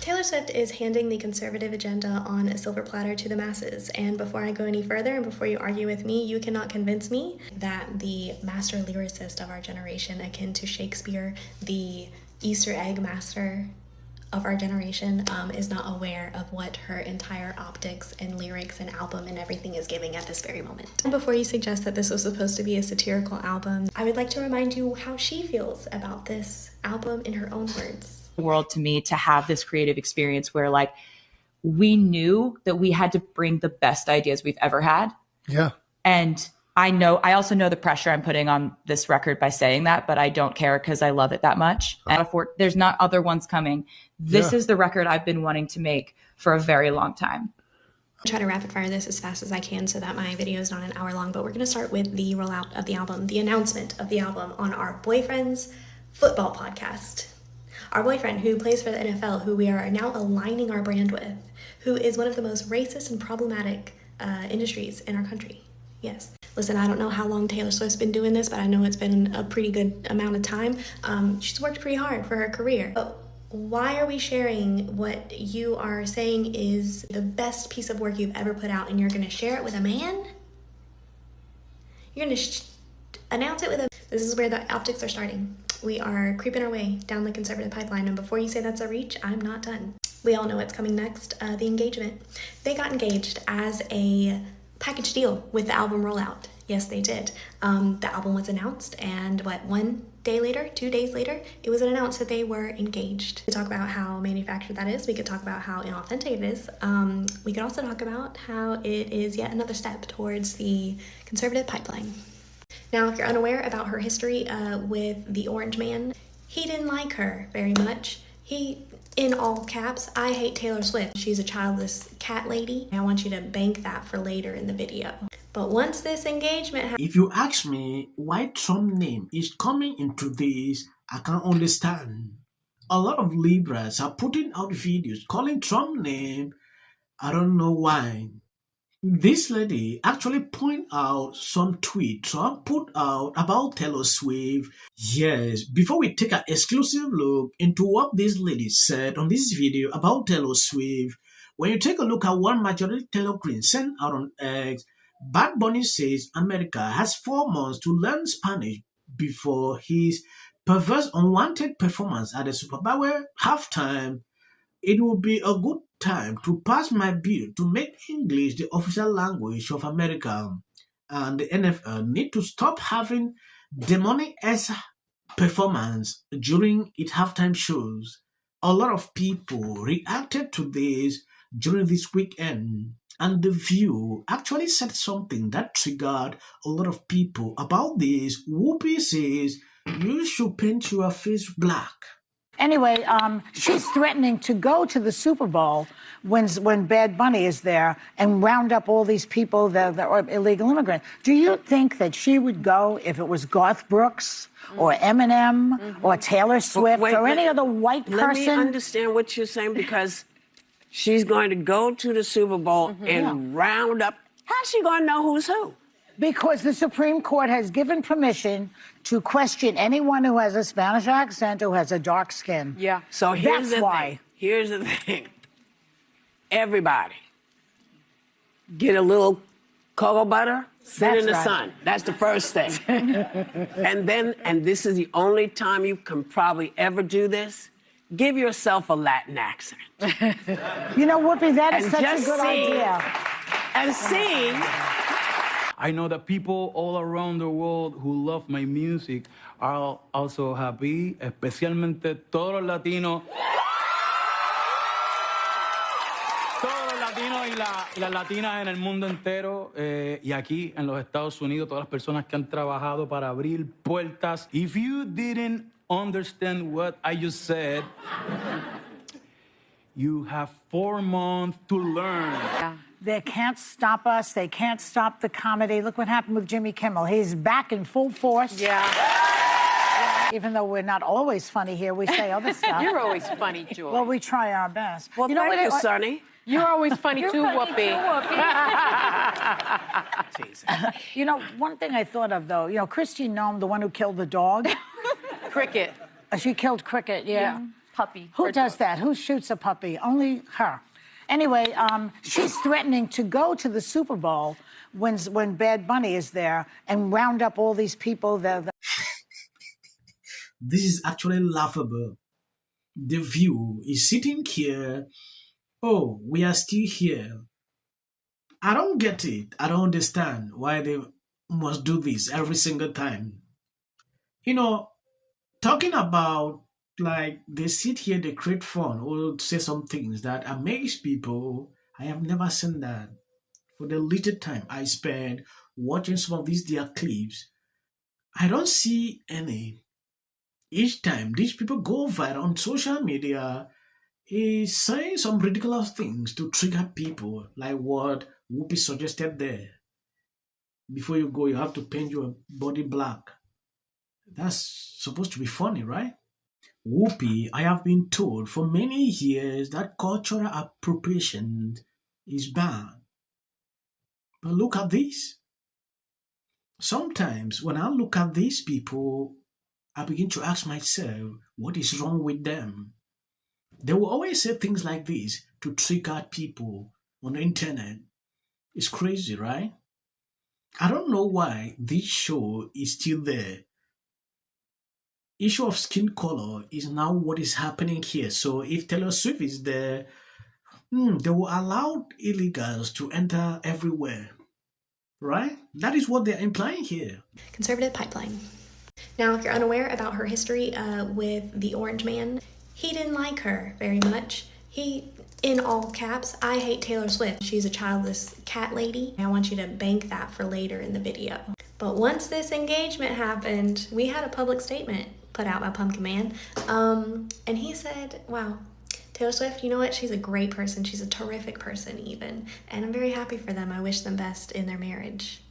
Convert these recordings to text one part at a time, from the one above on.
Taylor Swift is handing the conservative agenda on a silver platter to the masses, and before I go any further and before you argue with me, you cannot convince me that the master lyricist of our generation, akin to Shakespeare, the Easter egg master of our generation, is not aware of what her entire optics and lyrics and album and everything is giving at this very moment. And before you suggest that this was supposed to be a satirical album, I would like to remind you how she feels about this album in her own words. World to me to have this creative experience where like we knew that we had to bring the best ideas we've ever had. Yeah. And I also know the pressure I'm putting on this record by saying that, but I don't care because I love it that much. And there's not other ones coming. This is the record I've been wanting to make for a very long time. I'll try to rapid fire this as fast as I can so that my video is not an hour long, but we're going to start with the rollout of the album, the announcement of the album on our boyfriend's football podcast. Our boyfriend, who plays for the NFL, who we are now aligning our brand with, who is one of the most racist and problematic industries in our country. Yes. Listen, I don't know how long Taylor Swift's been doing this, but I know it's been a pretty good amount of time. She's worked pretty hard for her career. But why are we sharing what you are saying is the best piece of work you've ever put out, and you're going to share it with a man? You're going to announce it with a... This is where the optics are starting. We are creeping our way down the conservative pipeline, and before you say that's a reach, I'm not done. We all know what's coming next, the engagement. They got engaged as a package deal with the album rollout. Yes, they did. The album was announced, and 1 day later, 2 days later, it was announced that they were engaged. We could talk about how manufactured that is. We could talk about how inauthentic it is. We could also talk about how it is yet another step towards the conservative pipeline. Now, if you're unaware about her history with the Orange Man, he didn't like her very much. He, in all caps, I hate Taylor Swift. She's a childless cat lady. I want you to bank that for later in the video. But once this engagement... If you ask me why Trump's name is coming into this, I can't understand. A lot of liberals are putting out videos calling Trump's name. I don't know why. This lady actually point out some tweet Trump put out about Taylor Swift. Yes, before we take an exclusive look into what this lady said on this video about Taylor Swift, when you take a look at what Majority Taylor Green sent out on X, Bad Bunny says America has 4 months to learn Spanish before his perverse unwanted performance at the Super Bowl halftime. It will be a good time to pass my bill to make English the official language of America, and the NFL need to stop having demonic-ass performance during its halftime shows. A lot of people reacted to this during this weekend, and The View actually said something that triggered a lot of people about this. Whoopi says, you should paint your face black. Anyway, she's threatening to go to the Super Bowl when Bad Bunny is there and round up all these people that are illegal immigrants. Do you think that she would go if it was Garth Brooks or Eminem or Taylor Swift or any other white person? Let me understand what you're saying, because she's going to go to the Super Bowl and round up. How's she going to know who's who? Because the Supreme Court has given permission to question anyone who has a Spanish accent or has a dark skin. Yeah. So here's That's why. Thing. Here's the thing. Everybody, get a little cocoa butter, sit in the sun. That's the first thing. and this is the only time you can probably ever do this. Give yourself a Latin accent. You know, Whoopi, that is such a good idea. And sing. I know that people all around the world who love my music are also happy, especialmente todos los latinos. Todos los latinos y las latinas en el mundo entero y aquí en los Estados Unidos, todas las personas que han trabajado para abrir puertas. If you didn't understand what I just said, you have 4 months to learn. Yeah. They can't stop us. They can't stop the comedy. Look what happened with Jimmy Kimmel. He's back in full force. Yeah. Even though we're not always funny here, we say other stuff. You're always funny, Joy. Well, we try our best. Well, thank you, Sonny. You're always funny too, Whoopi. You know, one thing I thought of, though, you know, Christine Nome, the one who killed the dog. Cricket. She killed Cricket, yeah. puppy. Who does that? Who shoots a puppy? Only her. Anyway, she's threatening to go to the Super Bowl when Bad Bunny is there and round up all these people that. This is actually laughable. The View is sitting here. Oh, we are still here. I don't get it. I don't understand why they must do this every single time. You know, talking about like they sit here, they create fun or say some things that amaze people. I have never seen that. For the little time I spent watching some of these their clips, I don't see any. Each time these people go viral on social media, is saying some ridiculous things to trigger people, like what Whoopi suggested there. Before you go, you have to paint your body black. That's supposed to be funny, right? Whoopi, I have been told for many years that cultural appropriation is bad. But look at this. Sometimes when I look at these people, I begin to ask myself, what is wrong with them? They will always say things like this to trigger people on the internet. It's crazy, right? I don't know why this show is still there. Issue of skin color is now what is happening here. So if Taylor Swift is there, they will allow illegals to enter everywhere, right? That is what they're implying here. Conservative pipeline. Now, if you're unaware about her history with the Orange Man, he didn't like her very much. He, in all caps, I hate Taylor Swift. She's a childless cat lady. I want you to bank that for later in the video. But once this engagement happened, we had a public statement put out by Pumpkin Man. And he said, wow, Taylor Swift, you know what? She's a great person. She's a terrific person even. And I'm very happy for them. I wish them best in their marriage.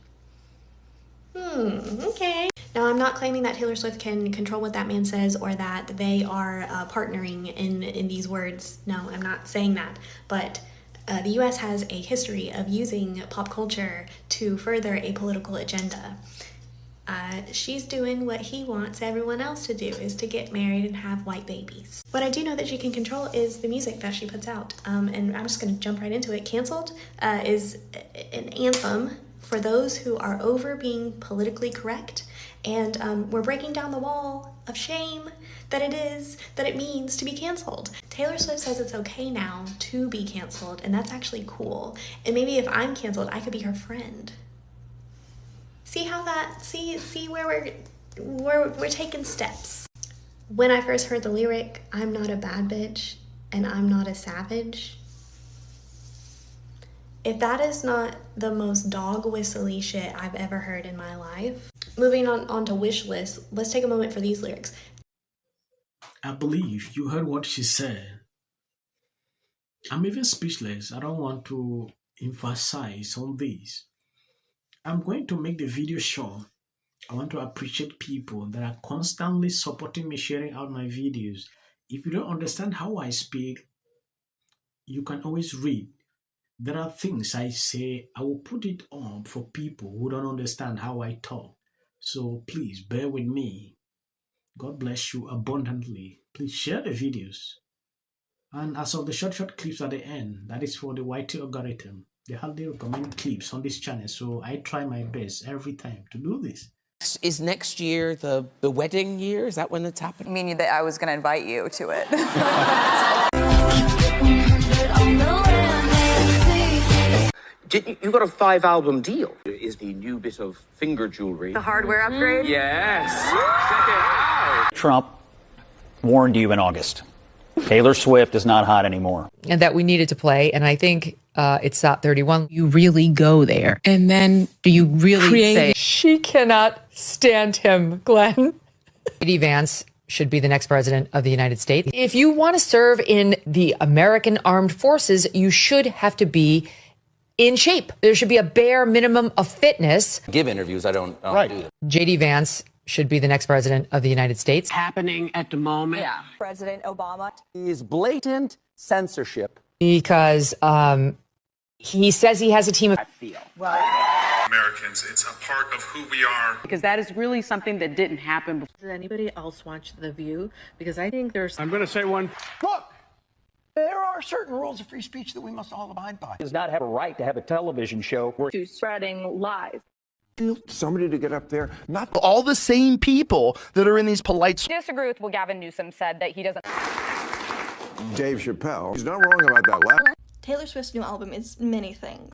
Okay. Now, I'm not claiming that Taylor Swift can control what that man says or that they are partnering in these words. No, I'm not saying that. But the U.S. has a history of using pop culture to further a political agenda. She's doing what he wants everyone else to do, is to get married and have white babies. What I do know that she can control is the music that she puts out. And I'm just going to jump right into it. Canceled is an anthem for those who are over being politically correct. And we're breaking down the wall of shame that it means to be canceled. Taylor Swift says it's okay now to be canceled, and that's actually cool. And maybe if I'm canceled, I could be her friend. See how that, see where we're taking steps. When I first heard the lyric, I'm not a bad bitch and I'm not a savage, if that is not the most dog whistly shit I've ever heard in my life. Moving on to wish list, let's take a moment for these lyrics. I believe you heard what she said. I'm even speechless. I don't want to emphasize on this. I'm going to make the video short. I want to appreciate people that are constantly supporting me, sharing out my videos. If you don't understand how I speak, you can always read. There are things I say, I will put it on for people who don't understand how I talk. So please bear with me. God bless you abundantly. Please share the videos. And as of the short clips at the end, that is for the YT algorithm. They hardly recommend clips on this channel, so I try my best every time to do this. Is next year the wedding year? Is that when it's happening? Meaning that I was going to invite you to it. You got a 5-album deal. Is the new bit of finger jewelry. The hardware upgrade? Yes. Check it out. Trump warned you in August. Taylor Swift is not hot anymore. And that we needed to play. And I think it's SOT 31. You really go there. And then do you really say, She cannot stand him, Glenn. J.D. Vance should be the next president of the United States? If you want to serve in the American Armed Forces, you should have to be in shape. There should be a bare minimum of fitness. Give interviews, I don't do that. J.D. Vance should be the next president of the United States. Happening at the moment. Yeah. President Obama. Is blatant censorship. Because he says he has a team of... I feel. Americans. It's a part of who we are. Because that is really something that didn't happen before. Does anybody else watch The View? Because I think there's... I'm going to say one. Look, there are certain rules of free speech that we must all abide by. Does not have a right to have a television show where to spreading lies. Somebody to get up there, not all the same people that are in these polite... Disagree with what Gavin Newsom said, that he doesn't... Dave Chappelle, he's not wrong about that last... Taylor Swift's new album is many things.